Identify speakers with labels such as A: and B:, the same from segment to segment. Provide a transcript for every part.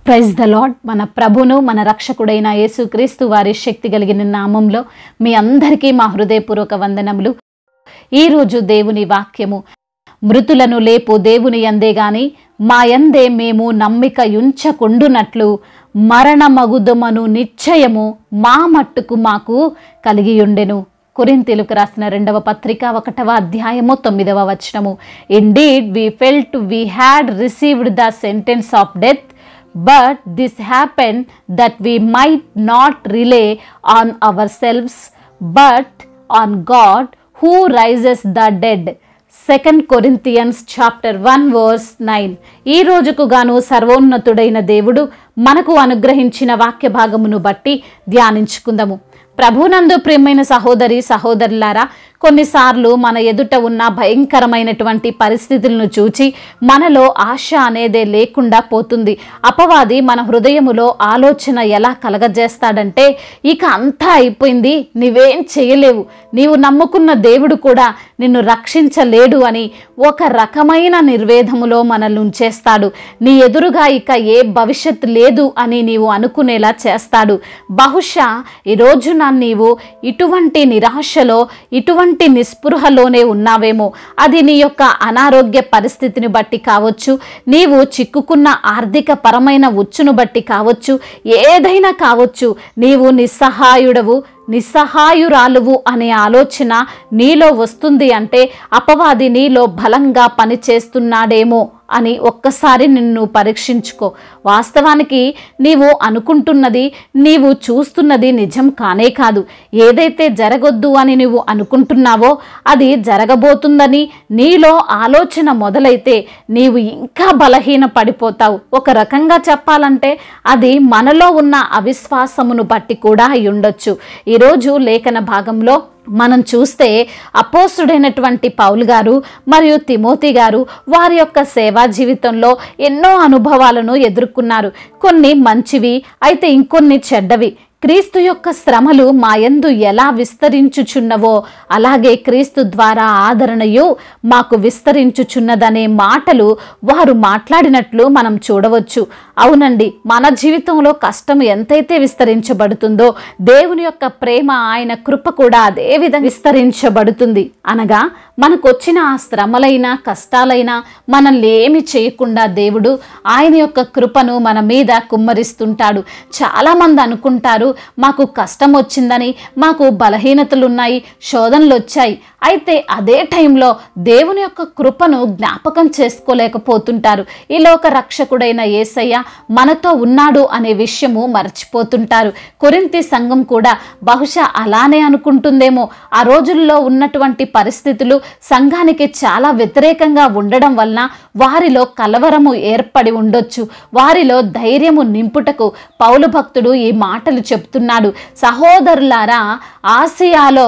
A: Praise the lord. మన ప్రభును మన రక్షకుడైన యేసుక్రీస్తు వారి శక్తి కలిగిన నామంలో మీ అందరికీ మా హృదయపూర్వక వందనములు. ఈరోజు దేవుని వాక్యము, మృతులను లేపు దేవుని యందే గాని మా యందే మేము నమ్మిక యుంచకుండునట్లు మరణమగుదమను నిశ్చయము మా మట్టుకు మాకు కలిగియుండెను. కొరింథీయులకు రాసిన 2వ పత్రిక 1వ అధ్యాయము 9వ వచనము. Indeed we felt we had received the sentence of death, but this happened that we might not rely on ourselves but on God who raises the dead. 2 Corinthians chapter 1 verse 9. ఈ రోజుకు గాను సర్వోన్నతుడైన దేవుడు మనకు అనుగ్రహించిన వాక్య భాగమును బట్టి ధ్యానించుకుందాము. ప్రభునందు ప్రియమైన సహోదరి సహోదరులారా, కొన్నిసార్లు మన ఎదుట ఉన్న భయంకరమైనటువంటి పరిస్థితులను చూచి మనలో ఆశ అనేదే లేకుండా పోతుంది. అపవాది మన హృదయములో ఆలోచన ఎలా కలగజేస్తాడంటే, ఇక అంతా అయిపోయింది, నీవేం చేయలేవు, నీవు నమ్ముకున్న దేవుడు కూడా నిన్ను రక్షించలేడు అని ఒక రకమైన నిర్వేదములో మనల్ని ఉంచేస్తాడు. నీ ఎదురుగా ఇక ఏ భవిష్యత్తు లేదు అని నీవు అనుకునేలా చేస్తాడు. బహుశా ఈరోజు నీవు ఇటువంటి నిరాశలో, ఇటువంటి నిస్పృహలోనే ఉన్నావేమో. అది నీ యొక్క అనారోగ్య పరిస్థితిని బట్టి కావచ్చు, నీవు చిక్కుకున్న ఆర్థిక పరమైన ఉచ్చును బట్టి కావచ్చు, ఏదైనా కావచ్చు. నీవు నిస్సహాయురాలువు అనే ఆలోచన నీలో వస్తుంది అంటే అపవాది నీలో బలంగా పనిచేస్తున్నాడేమో అని ఒక్కసారి నిన్ను పరీక్షించుకో. వాస్తవానికి నీవు అనుకుంటున్నది, నీవు చూస్తున్నది నిజం కానే కాదు. ఏదైతే జరగొద్దు అని నువ్వు అనుకుంటున్నావో అది జరగబోతుందని నీలో ఆలోచన మొదలైతే నీవు ఇంకా బలహీన పడిపోతావు. ఒక రకంగా చెప్పాలంటే అది మనలో ఉన్న అవిశ్వాసమును బట్టి కూడా అయి ఉండొచ్చు. ఈరోజు లేఖన భాగంలో మనం చూస్తే అపోస్తుడైనటువంటి పౌలు గారు మరియు తిమోతి గారు వారి యొక్క సేవా జీవితంలో ఎన్నో అనుభవాలను ఎదుర్కొన్నారు. కొన్ని మంచివి అయితే ఇంకొన్ని చెడ్డవి. క్రీస్తు యొక్క శ్రమలు మా యందు ఎలా విస్తరించుచున్నవో అలాగే క్రీస్తు ద్వారా ఆదరణయు మాకు విస్తరించుచున్నదనే మాటలు వారు మాట్లాడినట్లు మనం చూడవచ్చు. అవునండి, మన జీవితంలో కష్టం ఎంతైతే విస్తరించబడుతుందో దేవుని యొక్క ప్రేమ, ఆయన కృప కూడా అదే విధంగా విస్తరించబడుతుంది. అనగా మనకు వచ్చిన ఆ శ్రమలైనా కష్టాలైనా మనల్ని ఏమి చేయకుండా దేవుడు ఆయన యొక్క కృపను మన మీద కుమ్మరిస్తుంటాడు. చాలామంది అనుకుంటారు, మాకు కష్టం వచ్చిందని, మాకు బలహీనతలు ఉన్నాయి, శోధనలు వచ్చాయి. అయితే అదే టైంలో దేవుని యొక్క కృపను జ్ఞాపకం చేసుకోలేకపోతుంటారు. ఈ లోక రక్షకుడైన యేసయ్య మనతో ఉన్నాడు అనే విషయము మర్చిపోతుంటారు. కొరింథీ సంఘం కూడా బహుశా అలానే అనుకుంటుందేమో. ఆ రోజుల్లో ఉన్నటువంటి పరిస్థితులు సంఘానికి చాలా వ్యతిరేకంగా ఉండడం వలన వారిలో కలవరము ఏర్పడి ఉండొచ్చు. వారిలో ధైర్యము నింపుటకు పౌలు భక్తుడు ఈ మాటలు చెప్తున్నాడు. సహోదరులారా, ఆసియాలో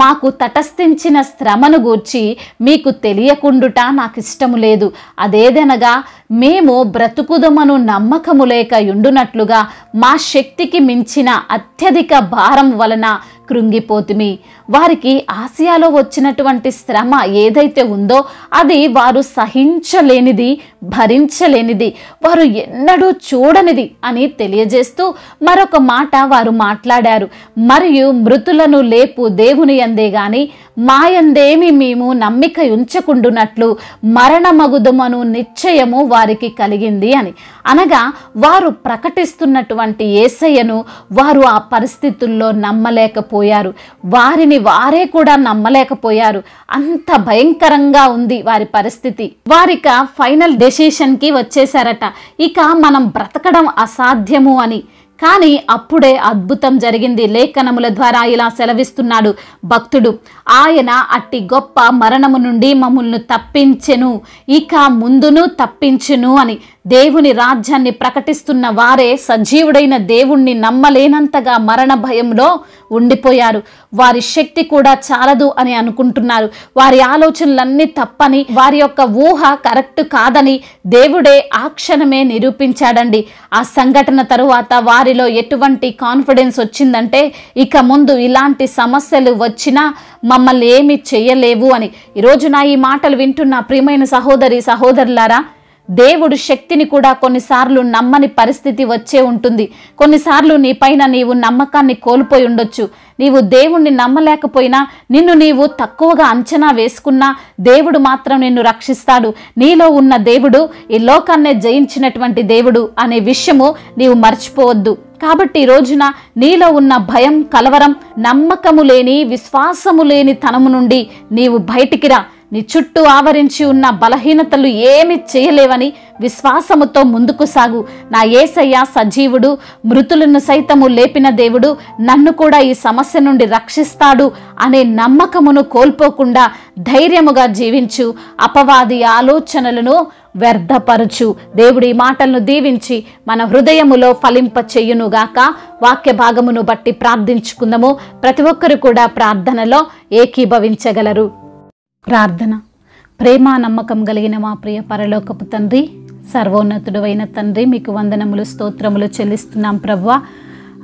A: మాకు తటస్థించిన శ్రమను గూర్చి మీకు తెలియకుండుట నాకు ఇష్టము లేదు. అదేదనగా మేము బ్రతుకుదమను నమ్మకము లేక యుండునట్లుగా మా శక్తికి మించిన అత్యధిక భారం వలన కృంగిపోతుమి. వారికి ఆసియాలో వచ్చినటువంటి శ్రమ ఏదైతే ఉందో అది వారు సహించలేనిది, భరించలేనిది, వారు ఎన్నడూ చూడనిది అని తెలియజేస్తూ మరొక మాట వారు మాట్లాడారు. మరియు మృతులను లేపు దేవుని యందే గాని మా యందేమి మేము నమ్మిక ఉంచకుండునట్లు మరణమగుదమను నిశ్చయము వారికి కలిగింది అని. అనగా వారు ప్రకటిస్తున్నటువంటి యేసయ్యను వారు ఆ పరిస్థితుల్లో నమ్మలేకపోయారు. వారిని వారే కూడా నమ్మలేకపోయారు. అంత భయంకరంగా ఉంది వారి పరిస్థితి. వారిక ఫైనల్ డెసిషన్కి వచ్చేసారట, ఇక మనం బ్రతకడం అసాధ్యము అని. కానీ అప్పుడే అద్భుతం జరిగింది. లేఖనముల ద్వారా ఇలా సెలవిస్తున్నాడు భక్తుడు, ఆయన అట్టి గొప్ప మరణము నుండి మమ్మల్ని తప్పించెను, ఇక ముందును తప్పించెను అని. దేవుని రాజ్యాన్ని ప్రకటిస్తున్న వారే సజీవుడైన దేవుణ్ణి నమ్మలేనంతగా మరణ భయంలో ఉండిపోయారు. వారి శక్తి కూడా చాలదు అని అనుకుంటున్నారు. వారి ఆలోచనలన్నీ తప్పని, వారి యొక్క ఊహ కరెక్ట్ కాదని దేవుడే ఆ క్షణమే నిరూపించాడండి. ఆ సంఘటన తరువాత వారిలో ఎటువంటి కాన్ఫిడెన్స్ వచ్చిందంటే, ఇక ముందు ఇలాంటి సమస్యలు వచ్చినా మమ్మల్ని ఏమి చేయలేవు అని. ఈరోజు నా ఈ మాటలు వింటున్న ప్రియమైన సహోదరి సహోదరులారా, దేవుడు శక్తిని కూడా కొన్నిసార్లు నమ్మని పరిస్థితి వచ్చే ఉంటుంది. కొన్నిసార్లు నీ పైన నీవు నమ్మకాన్ని కోల్పోయి ఉండొచ్చు. నీవు దేవుణ్ణి నమ్మలేకపోయినా, నిన్ను నీవు తక్కువగా అంచనా వేసుకున్నా దేవుడు మాత్రం నిన్ను రక్షిస్తాడు. నీలో ఉన్న దేవుడు ఈ లోకాన్నే జయించినటువంటి దేవుడు అనే విషయము నీవు మర్చిపోవద్దు. కాబట్టి ఈ రోజున నీలో ఉన్న భయం, కలవరం, నమ్మకము లేని, విశ్వాసము లేని తనము నుండి నీవు బయటికి రా. నీ చుట్టూ ఆవరించి ఉన్న బలహీనతలు ఏమి చేయలేవని విశ్వాసముతో ముందుకు సాగు. నా యేసయ్య సజీవుడు, మృతులను సైతము లేపిన దేవుడు, నన్ను కూడా ఈ సమస్య నుండి రక్షిస్తాడు అనే నమ్మకమును కోల్పోకుండా ధైర్యముగా జీవించు. అపవాది ఆలోచనలను వ్యర్థపరచు. దేవుడి మాటలను దీవించి మన హృదయములో ఫలింప చెయ్యునుగాక. వాక్య భాగమును బట్టి ప్రార్థించుకుందాము. ప్రతి ఒక్కరు కూడా ప్రార్థనలో ఏకీభవించగలరు. ప్రార్థన. ప్రేమ నమ్మకం కలిగిన మా ప్రియ పరలోకపు తండ్రి, సర్వోన్నతుడు అయిన తండ్రి, మీకు వందనములు, స్తోత్రములు చెల్లిస్తున్నాం ప్రభువా.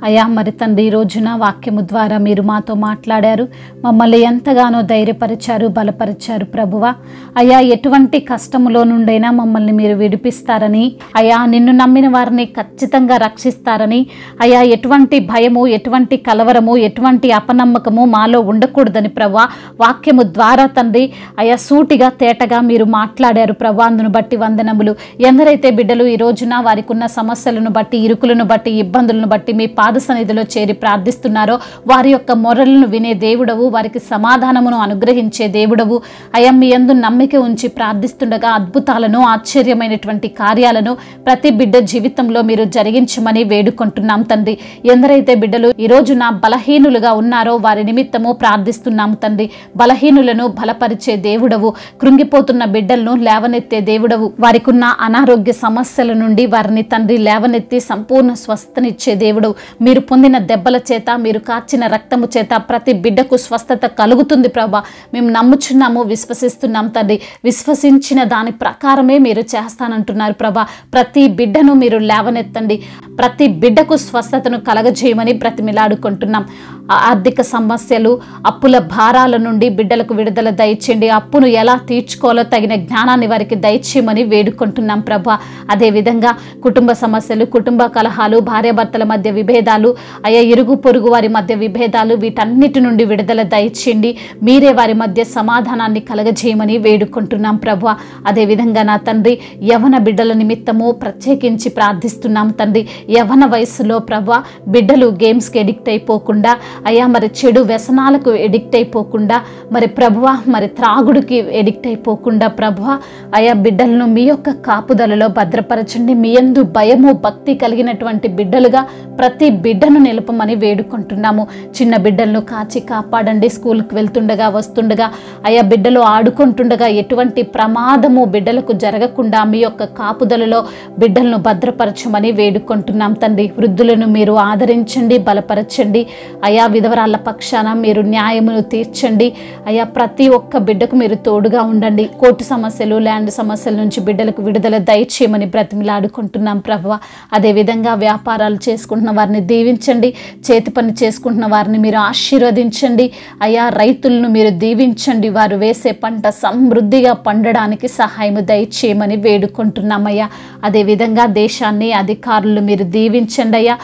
A: అయా మరి తండ్రి, ఈ రోజున వాక్యము ద్వారా మీరు మాతో మాట్లాడారు, మమ్మల్ని ఎంతగానో ధైర్యపరిచారు, బలపరిచారు ప్రభువా. అయా ఎటువంటి కష్టములో నుండైనా మమ్మల్ని మీరు విడిపిస్తారని, అయా నిన్ను నమ్మిన వారిని ఖచ్చితంగా రక్షిస్తారని, అయా ఎటువంటి భయము, ఎటువంటి కలవరము, ఎటువంటి అపనమ్మకము మాలో ఉండకూడదని ప్రభువా వాక్యము ద్వారా తండ్రి అయా సూటిగా తేటగా మీరు మాట్లాడారు ప్రభువా. అందును బట్టి వందనములు. ఎందరైతే బిడ్డలు ఈ రోజున వారికి ఉన్న సమస్యలను బట్టి, ఇరుకులను బట్టి, ఇబ్బందులను బట్టి మీ పాద సన్నిధిలో చేరి ప్రార్థిస్తున్నారో వారి యొక్క మొరలను వినే దేవుడవు, వారికి సమాధానమును అనుగ్రహించే దేవుడవు. అయా మీ యందు నమ్మిక ఉంచి ప్రార్థిస్తుండగా అద్భుతాలను, ఆశ్చర్యమైనటువంటి కార్యాలను ప్రతి బిడ్డ జీవితంలో మీరు జరిగించమని వేడుకుంటున్నాం తండ్రి. ఎందరైతే బిడ్డలు ఈ రోజున బలహీనులుగా ఉన్నారో వారి నిమిత్తము ప్రార్థిస్తున్నాము తండ్రి. బలహీనులను బలపరిచే దేవుడవు, కృంగిపోతున్న బిడ్డలను లేవనెత్తే దేవుడవు, వారికి ఉన్న అనారోగ్య సమస్యల నుండి వారిని తండ్రి లేవనెత్తి సంపూర్ణ స్వస్థనిచ్చే దేవుడు. మీరు పొందిన దెబ్బల చేత, మీరు కార్చిన రక్తము చేత ప్రతి బిడ్డకు స్వస్థత కలుగుతుంది ప్రభా. మేము నమ్ముచున్నాము, విశ్వసిస్తున్నాం తండ్రి. విశ్వసించిన దాని ప్రకారమే మీరు చేస్తానంటున్నారు ప్రభా. ప్రతి బిడ్డను మీరు లేవనెత్తండి, ప్రతి బిడ్డకు స్వస్థతను కలగజేయమని బ్రతిమిలాడుకుంటున్నాం. ఆర్థిక సమస్యలు, అప్పుల భారాల నుండి బిడ్డలకు విడుదల దయచేయండి. అప్పును ఎలా తీర్చుకోవాలో తగిన జ్ఞానాన్ని వారికి దయచేయమని వేడుకుంటున్నాం ప్రభా. అదేవిధంగా కుటుంబ సమస్యలు, కుటుంబ కలహాలు, భార్యాభర్తల మధ్య విభేదాలు, అయా ఇరుగు పొరుగు వారి మధ్య విభేదాలు, వీటన్నిటి నుండి విడుదల దయచేయండి. మీరే వారి మధ్య సమాధానాన్ని కలగజేయమని వేడుకుంటున్నాం ప్రభా. అదేవిధంగా నా తండ్రి యవన బిడ్డల నిమిత్తము ప్రత్యేకించి ప్రార్థిస్తున్నాం తండ్రి. యవన వయసులో ప్రభా బిడ్డలు గేమ్స్కి ఎడిక్ట్ అయిపోకుండా, అయ్యా మరి చెడు వ్యసనాలకు ఎడిక్ట్ అయిపోకుండా, మరి ప్రభువా మరి త్రాగుడికి ఎడిక్ట్ అయిపోకుండా ప్రభువా అయా బిడ్డలను మీ యొక్క కాపుదలలో భద్రపరచండి. మీ యందు భయము, భక్తి కలిగినటువంటి బిడ్డలుగా ప్రతి బిడ్డను నిలపమని వేడుకుంటున్నాము. చిన్న బిడ్డలను కాచి కాపాడండి. స్కూల్కి వెళ్తుండగా, వస్తుండగా, అయా బిడ్డలు ఆడుకుంటుండగా ఎటువంటి ప్రమాదము బిడ్డలకు జరగకుండా మీ యొక్క కాపుదలలో బిడ్డలను భద్రపరచమని వేడుకుంటున్నాం తండ్రి. వృద్ధులను మీరు ఆదరించండి, బలపరచండి. అయా విధవరాళ్ళ పక్షాన మీరు న్యాయమును తీర్చండి. అయా ప్రతి ఒక్క బిడ్డకు మీరు తోడుగా ఉండండి. కోర్టు సమస్యలు, ల్యాండ్ సమస్యల నుంచి బిడ్డలకు విడుదల దయచేయమని బ్రతిమిలాడుకుంటున్నాం ప్రభువా. అదేవిధంగా వ్యాపారాలు చేసుకుంటున్న వారిని దీవించండి. చేతి పని చేసుకుంటున్న వారిని మీరు ఆశీర్వదించండి. అయా రైతులను మీరు దీవించండి. వారు వేసే పంట సమృద్ధిగా పండడానికి సహాయం దయచేయమని వేడుకుంటున్నామయ్యా. అదేవిధంగా దేశాన్ని, అధికారులు మీరు దీవించండి అయ్యా.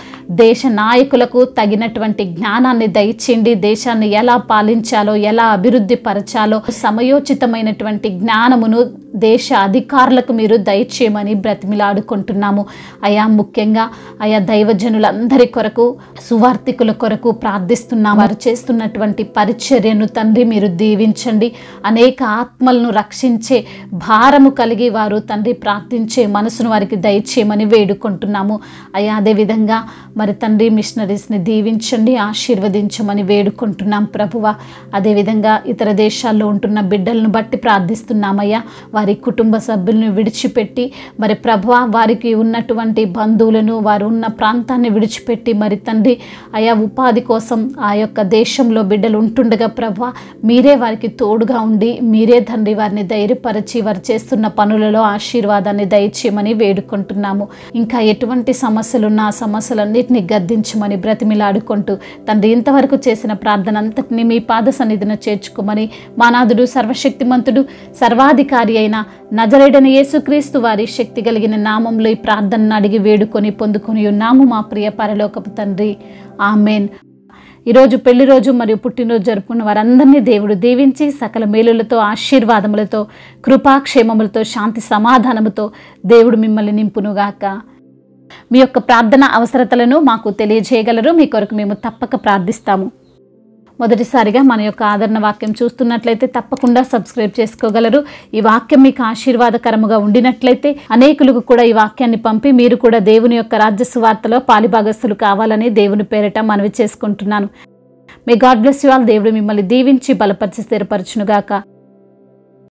A: దేశ నాయకులకు తగినటువంటి జ్ఞానాన్ని దయచేయండి. దేశాన్ని ఎలా పాలించాలో, ఎలా అభివృద్ధి పరచాలో సమయోచితమైనటువంటి జ్ఞానమును దేశ అధికారులకు మీరు దయచేయమని బ్రతిమిలాడుకుంటున్నాము అయా. ముఖ్యంగా అయా దైవజనులందరి కొరకు, సువార్థికుల కొరకు ప్రార్థిస్తున్నాము. వారు చేస్తున్నటువంటి పరిచర్యను తండ్రి మీరు దీవించండి. అనేక ఆత్మలను రక్షించే భారము కలిగి వారు తండ్రి ప్రార్థించే మనసును వారికి దయచేయమని వేడుకుంటున్నాము అయా. అదేవిధంగా మరి తండ్రి మిషనరీస్ని దీవించండి, ఆశీర్వదించమని వేడుకుంటున్నాం ప్రభువా. అదేవిధంగా ఇతర దేశాల్లో ఉంటున్న బిడ్డలను బట్టి ప్రార్థిస్తున్నామయ్యా. వారి కుటుంబ సభ్యులను విడిచిపెట్టి మరి ప్రభువా వారికి ఉన్నటువంటి బంధువులను, వారు ఉన్న ప్రాంతాన్ని విడిచిపెట్టి మరి తండ్రి అయా ఉపాధి కోసం ఆ యొక్క దేశంలో బిడ్డలు ఉంటుండగా ప్రభువా మీరే వారికి తోడుగా ఉండి, మీరే తండ్రి వారిని ధైర్యపరిచి వారు చేస్తున్న పనులలో ఆశీర్వాదాన్ని దయచేయమని వేడుకుంటున్నాము. ఇంకా ఎటువంటి సమస్యలున్నా ఆ సమస్యలన్నిటిని గద్దించమని బ్రతిమిలాడుకుంటూ తండ్రి తండ్రి ఇంతవరకు చేసిన ప్రార్థన అంతటిని మీ పాద సన్నిధిన చేర్చుకోమని మా నాథుడు సర్వశక్తిమంతుడు సర్వాధికారి అయిన నజరేయుడైన యేసుక్రీస్తు వారి శక్తి కలిగిన నామంలో ఈ ప్రార్థనను అడిగి వేడుకొని పొందుకొని ఉన్నాము మా ప్రియ పరలోకపు తండ్రి. ఆమేన్. ఈరోజు పెళ్లి రోజు మరియు పుట్టినరోజు జరుపుకున్న వారందరినీ దేవుడు దీవించి సకల మేలులతో ఆశీర్వాదములతో కృపాక్షేమములతో శాంతి సమాధానముతో దేవుడు మిమ్మల్ని నింపునుగాక. మీ యొక్క ప్రార్థన అవసరతలను మాకు తెలియజేయగలరు. మీ కొరకు మేము తప్పక ప్రార్థిస్తాము. మొదటిసారిగా మన యొక్క ఆదరణ వాక్యం చూస్తున్నట్లయితే తప్పకుండా సబ్స్క్రైబ్ చేసుకోగలరు. ఈ వాక్యం మీకు ఆశీర్వాదకరముగా ఉండినట్లయితే అనేకులకు కూడా ఈ వాక్యాన్ని పంపి మీరు కూడా దేవుని యొక్క రాజ్య సువార్తలో పాలిభాగస్తులు కావాలని దేవుని పేరిట మనవి చేసుకుంటున్నాను. May God bless you all. దేవుడు మిమ్మల్ని దీవించి బలపరిచి స్థిరపరచునుగాక.